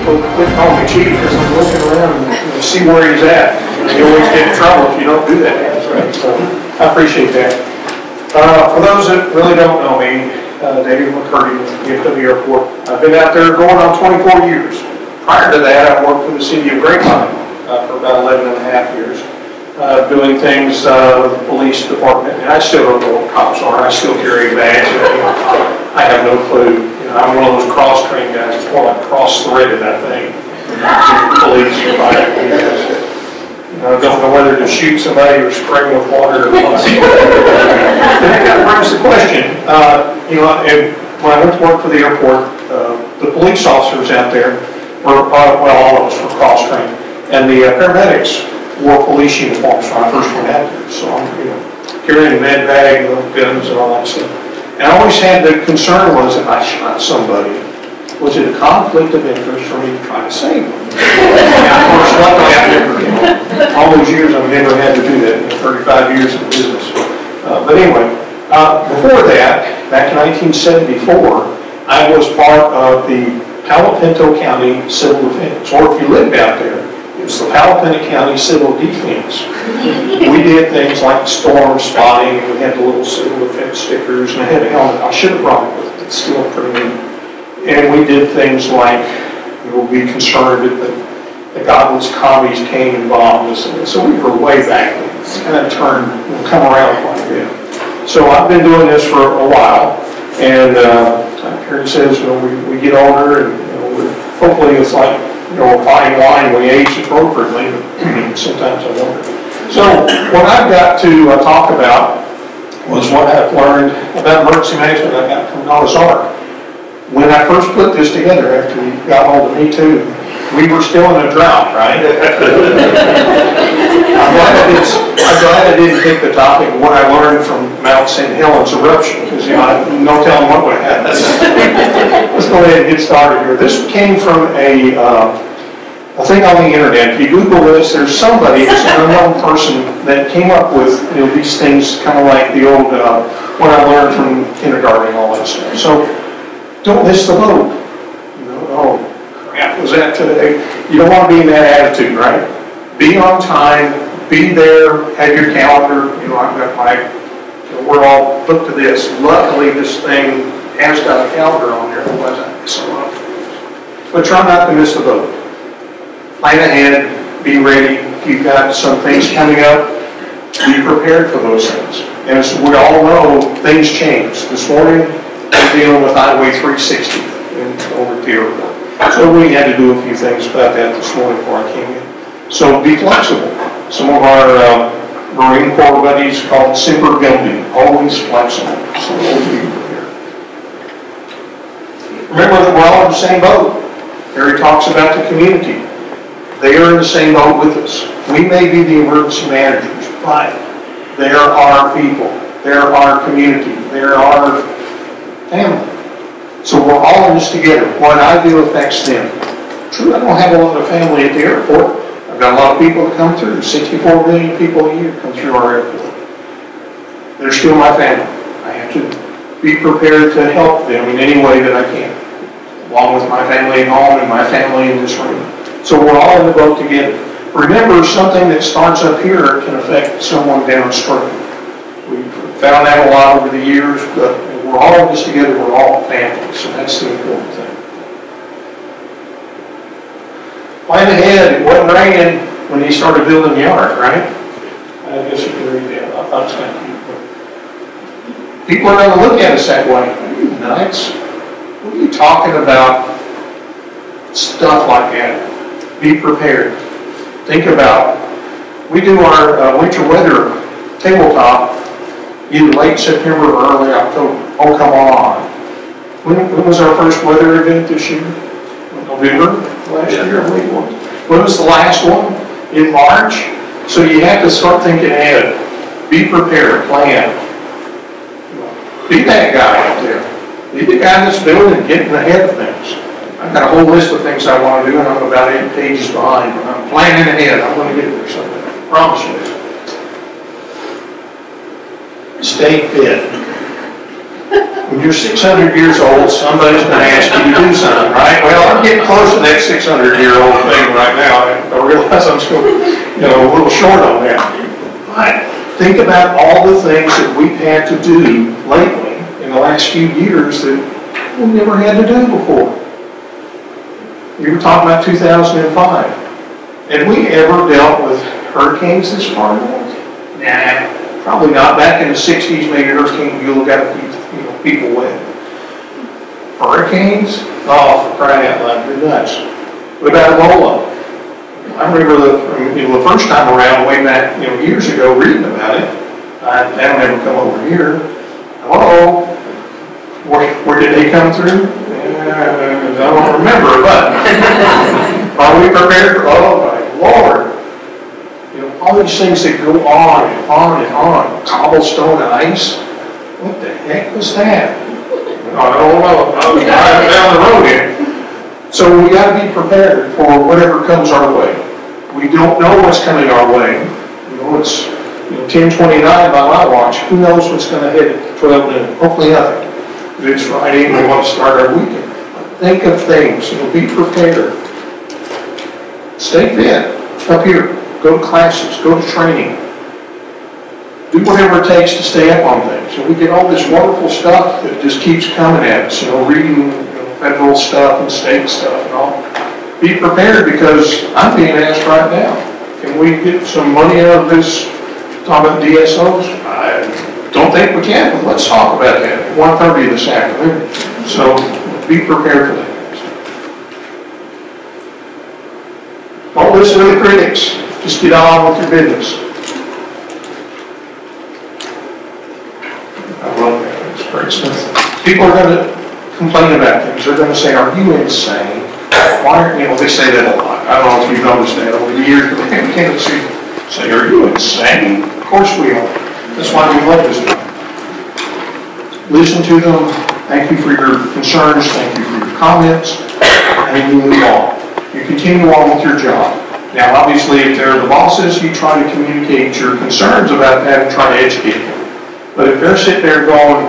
people quit calling me chief because I'm looking around and see where he's at. And you always get in trouble if you don't do that. Right? So I appreciate that. For those that really don't know me, David McCurdy with the McCurdy Airport. I've been out there going on 24 years. Prior to that, I worked for the city of Grapevine for about 11 and a half years, doing things with the police department. And I still don't know what cops are. I still carry a badge. I have no clue. You know, I'm one of those cross-trained guys. It's more like cross-threaded, I think. Police or fire. I don't know whether to shoot somebody or spray them with water or what. And that kind of brings the question. You know, and when I went to work for the airport, the police officers out there were, well, all of us were cross-trained, and the paramedics wore police uniforms when I first went out there. So I'm, you know, carrying a med bag, guns, and all that stuff. And I always had the concern was if I shot somebody, was it a conflict of interest for me to try to save them? Of course, luckily I've never, you know, all those years I've never had to do that, 35 years in business. But anyway, before that, back in 1974, I was part of the Palo Pinto County Civil Defense, or if you lived out there, it was the Palo Pinto County Civil Defense. We did things like storm spotting, and we had the little civil defense stickers, and I had a helmet. I should have brought it with me. It's still pretty neat. And we did things like, we would be concerned that the godless commies came and bombed us. And so we were way back. It's kind of turned, come around quite a bit. So I've been doing this for a while. And Karen says, you know, we get older, and you know, hopefully it's like, you know, a fine wine, we age appropriately. But sometimes I wonder. So what I've got to talk about was what I've learned about emergency management I got from Noah's Ark. When I first put this together, after you got hold of me too, we were still in a drought, right? I'm glad I didn't pick the topic of what I learned from Mount St. Helens eruption, because you know, no telling what would happen. Let's go ahead and get started here. This came from a thing on the internet. If you Google this, there's somebody, it's an unknown person, that came up with, you know, these things kind of like the old, what I learned from kindergarten and all that stuff. So, don't miss the boat. You know, oh, crap, was that today? You don't want to be in that attitude, right? Be on time, be there, have your calendar. You know, I've got my, you know, we're all hooked to this. Luckily, this thing has got a calendar on there, otherwise I'd miss a lot of things. But try not to miss the boat. Plan ahead, be ready. If you've got some things coming up, be prepared for those things. And as we all know, things change. This morning, we're dealing with Highway 360 over at the airport. So we had to do a few things about that this morning before I came in. So be flexible. Some of our Marine Corps buddies call it Semper Gumby, always flexible. So always be prepared. Remember that we're all in the same boat. Harry talks about the community. They are in the same boat with us. We may be the emergency managers, but there are people. There are community. There are family. So we're all in this together. What I do affects them. True, I don't have a lot of family at the airport. I've got a lot of people that come through. 64 million people a year come through our airport. They're still my family. I have to be prepared to help them in any way that I can, along with my family at home and my family in this room. So we're all in the boat together. Remember, something that starts up here can affect someone downstream. We've found that a lot over the years, but we're all in this together, we're all family, so that's the important thing. Plan ahead. It wasn't raining when he started building the ark, right? I guess you can read that. I thought it was kind of cute. People are going to look at us that way. Are you nuts? What are you talking about? Stuff like that. Be prepared. Think about, we do our winter weather tabletop either late September or early October. Oh, come on. When was our first weather event this year? November last year, I believe it was. When was the last one? In March? So you have to start thinking ahead. Be prepared, plan. Be that guy out there. Be the guy that's building, getting ahead of things. I've got a whole list of things I want to do, and I'm about 8 pages behind. But I'm planning ahead. I'm going to get there someday. I promise you. Stay fit. When you're 600 years old, somebody's going to ask you to do something, right? Well, I'm getting close to that 600-year-old thing right now. I realize I'm still, a little short on that. But think about all the things that we've had to do lately in the last few years that we never had to do before. We were talking about 2005. Had we ever dealt with hurricanes this far north? Nah, probably not. Back in the 60s, maybe Hurricane Beulah got a few people wet. Hurricanes? Oh, for crying out loud, you're nuts. What about Ebola? I remember the first time around, way back years ago, reading about it. That never come over here. Hello? Where did they come through? I don't remember, but are we prepared for? Oh my Lord! All these things that go on and on and on. Cobblestone ice. What the heck was that? I don't know. I was driving down the road here. So we got to be prepared for whatever comes our way. We don't know what's coming our way. It's 10:29 by my watch. Who knows what's going to hit at 12 noon? Hopefully nothing. It's Friday and we want to start our weekend. Think of things. Be prepared. Stay fit. Up here. Go to classes. Go to training. Do whatever it takes to stay up on things. We get all this wonderful stuff that just keeps coming at us. Reading federal stuff and state stuff and all. Be prepared because I'm being asked right now. Can we get some money out of this? Talk about DSOs? I don't think we can, but let's talk about that at 1:30 this afternoon. So be prepared for that. Don't listen to the critics. Just get on with your business. I love that. It's great stuff. People are going to complain about things. They're going to say, "Are you insane?" Why are they say that a lot. I don't know if you've noticed that over the years, but they can't say, "Are you insane?" Of course we are. That's why we love this job. Listen to them. Thank you for your concerns. Thank you for your comments. And you move on. You continue on with your job. Now, obviously, if they're the bosses, you try to communicate your concerns about that and try to educate them. But if they're sitting there going,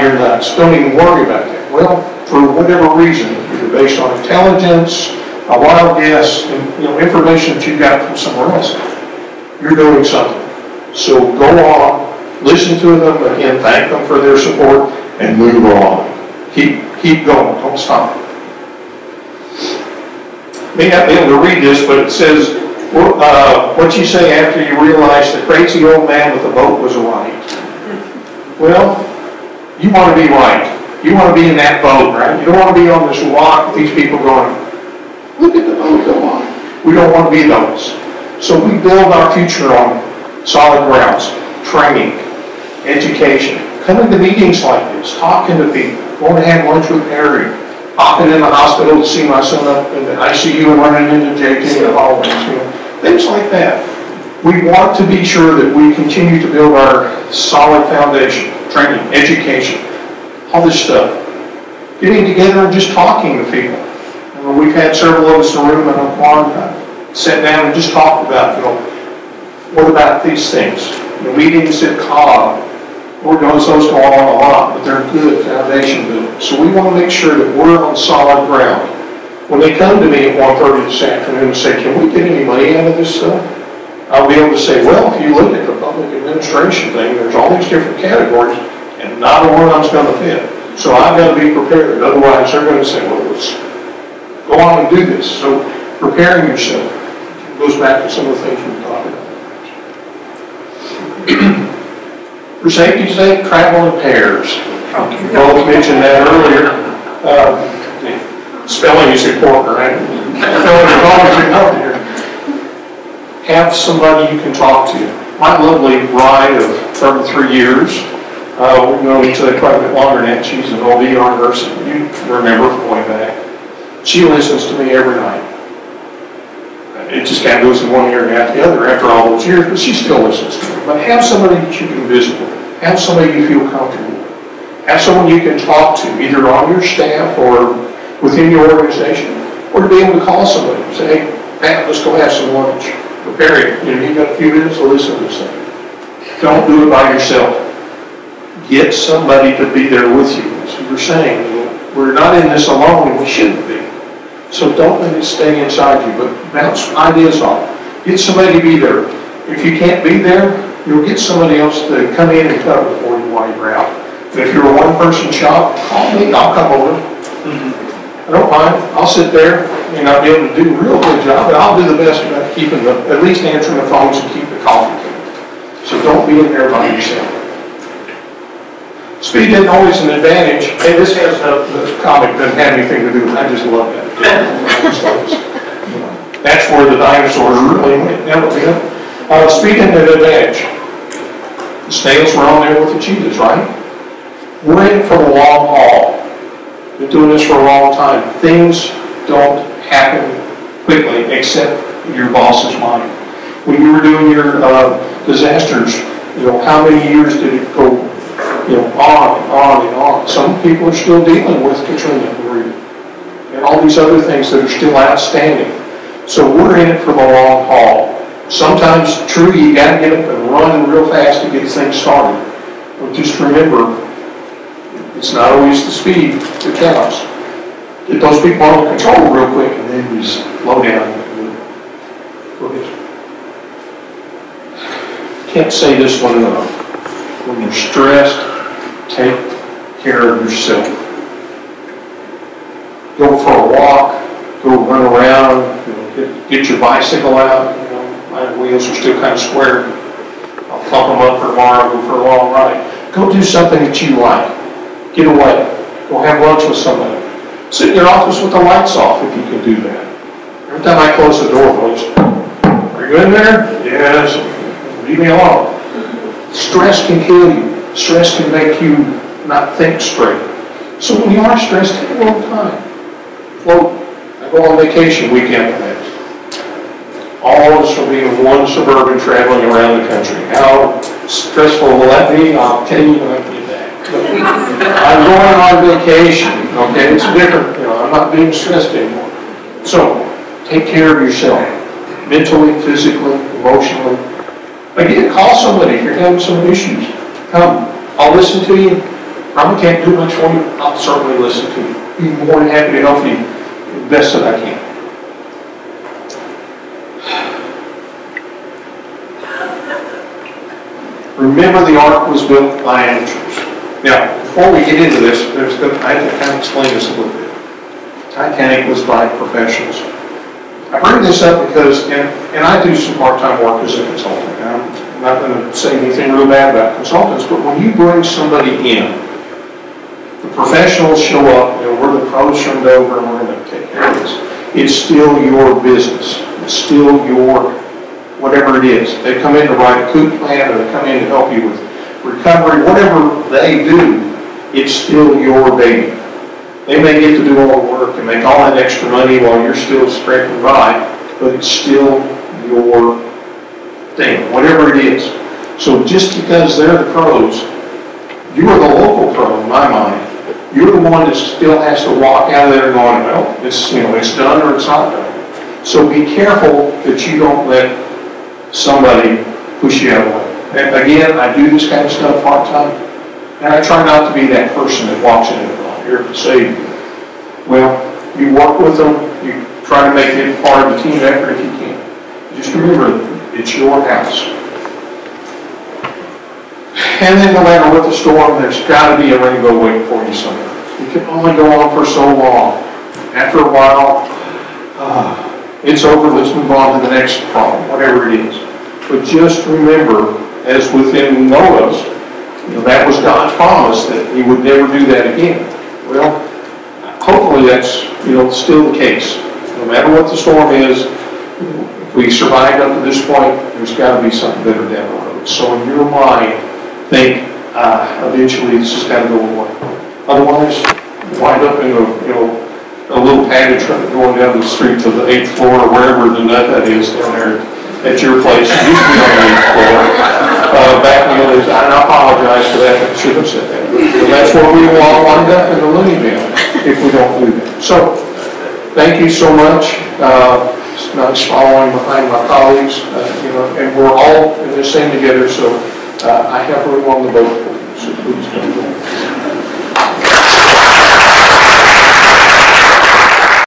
you're nuts, don't even worry about that. Well, for whatever reason, either based on intelligence, a wild guess, and information that you got from somewhere else, you're doing something. So go on, listen to them, again, thank them for their support, and move on. Keep going, don't stop. May not be able to read this, but it says, what you say after you realize the crazy old man with the boat was right. Well, you want to be right. You want to be in that boat, right? You don't want to be on this rock with these people going, look at the boat go on. We don't want to be those. So we build our future on solid grounds, training, education, coming to meetings like this, talking to people, going to have lunch with Harry, popping in the hospital to see my son up in the ICU and running into JT and all this, things like that. We want to be sure that we continue to build our solid foundation, training, education, all this stuff. Getting together and just talking to people. We've had several of us in the room and I've sat down and just talked about, what about these things? The meetings at COG, those go on a lot, but they're good foundation building. So we want to make sure that we're on solid ground. When they come to me at 1:30 this afternoon and say, can we get any money out of this stuff? I'll be able to say, well, if you look at the public administration thing, there's all these different categories, and not a one of them's going to fit. So I've got to be prepared. Otherwise, they're going to say, well, let's go on and do this. So preparing yourself goes back to some of the things we've talked about. For safety's sake, travel in pairs. You both mentioned that earlier. Spelling is important, right? Spelling is always important here. Have somebody you can talk to. My lovely bride of 33 years, we've known each other quite a bit longer than that. She's an old ER nurse, and you remember from way back. She listens to me every night. It just kind of goes in one ear and out the other after all those years, but she still listens to me. But have somebody that you can visit with. Have somebody you feel comfortable with. Have someone you can talk to, either on your staff or within your organization, or to be able to call somebody and say, hey, Pat, let's go have some lunch. Prepare it. You got a few minutes to listen to this thing. Don't do it by yourself. Get somebody to be there with you. As you were saying, we're not in this alone, and we shouldn't be. So don't let it stay inside you, but bounce ideas off. Get somebody to be there. If you can't be there, you'll get somebody else to come in and cover for you while you're out. If you're a one-person shop, call me, I'll come over. I don't mind. I'll sit there. May not be able to do a real good job, but I'll do the best about keeping at least answering the phones and keep the coffee coming. So don't be in there by yourself. Speed isn't always an advantage. Hey, this has the comic doesn't have anything to do with it. I just love that. That's where the dinosaurs really went. Speed isn't an advantage. The snails were on there with the cheetahs, right? We're in for the long haul. Been doing this for a long time. Things don't happen quickly, except your boss's mind. When you were doing your disasters, how many years did it go, on and on and on? Some people are still dealing with Katrina and Maria, and all these other things that are still outstanding. So we're in it for the long haul. Sometimes, true, you got to get up and run real fast to get things started. But just remember, it's not always the speed that counts. Get those people under control real quick, and then you slow down. Can't say this one enough. When you're stressed, take care of yourself. Go for a walk. Go run around. Get your bicycle out. My wheels are still kind of square. I'll plump them up for tomorrow. Go for a long ride. Go do something that you like. Get away. Go have lunch with somebody. Sit in your office with the lights off if you can do that. Every time I close the door, boys, are you in there? Yes. Leave me alone. Stress can kill you. Stress can make you not think straight. So when you are stressed, take a little time. Float. I go on vacation weekend for that. All of us will be in one Suburban traveling around the country. How stressful will that be? I'll tell you when I get back. I'm going on vacation, okay? It's different, I'm not being stressed anymore. So, take care of yourself, mentally, physically, emotionally. Again, call somebody if you're having some issues. Come, I'll listen to you. Probably can't do much for you. I'll certainly listen to you. Be more than happy to help you the best that I can. Remember, the ark was built by amateurs. Now, before we get into this, I have to kind of explain this a little bit. Titanic was by professionals. I bring this up because, and I do some part-time work as a consultant. I'm not going to say anything real bad about consultants, but when you bring somebody in, the professionals show up, we're the pros from Dover, and we're going to take care of this. It's still your business. It's still your whatever it is. They come in to write a coup plan, or they come in to help you with recovery, whatever they do, it's still your baby. They may get to do all the work and make all that extra money while you're still scraping by, but it's still your thing, whatever it is. So just because they're the pros, you are the local pro in my mind. You're the one that still has to walk out of there going, well, it's done or it's not done. So be careful that you don't let somebody push you out of the way. And again, I do this kind of stuff part-time, and I try not to be that person that walks in and I'm here to save you. Well, you work with them, you try to make it part of the team effort if you can. Just remember, it's your house. And then no matter what the storm, there's got to be a rainbow waiting for you somewhere. You can only go on for so long. After a while, it's over, let's move on to the next problem, whatever it is. But just remember, as within Noah's, that was God's promise that he would never do that again. Well, hopefully that's still the case. No matter what the storm is, if we survived up to this point, there's got to be something better down the road. So in your mind, think eventually this has got to go away. Otherwise, wind up in a little padded truck going down the street to the 8th floor or wherever the nut that is down there at your place. It used to be on the 8th floor. Back in the old days, and I apologize for that. I should have said that. But that's where we will all wind up in the loony bin if we don't do that. So, thank you so much. It's nice following behind my colleagues, and we're all in this thing together. So, I have room on the boat for you. So please don't go.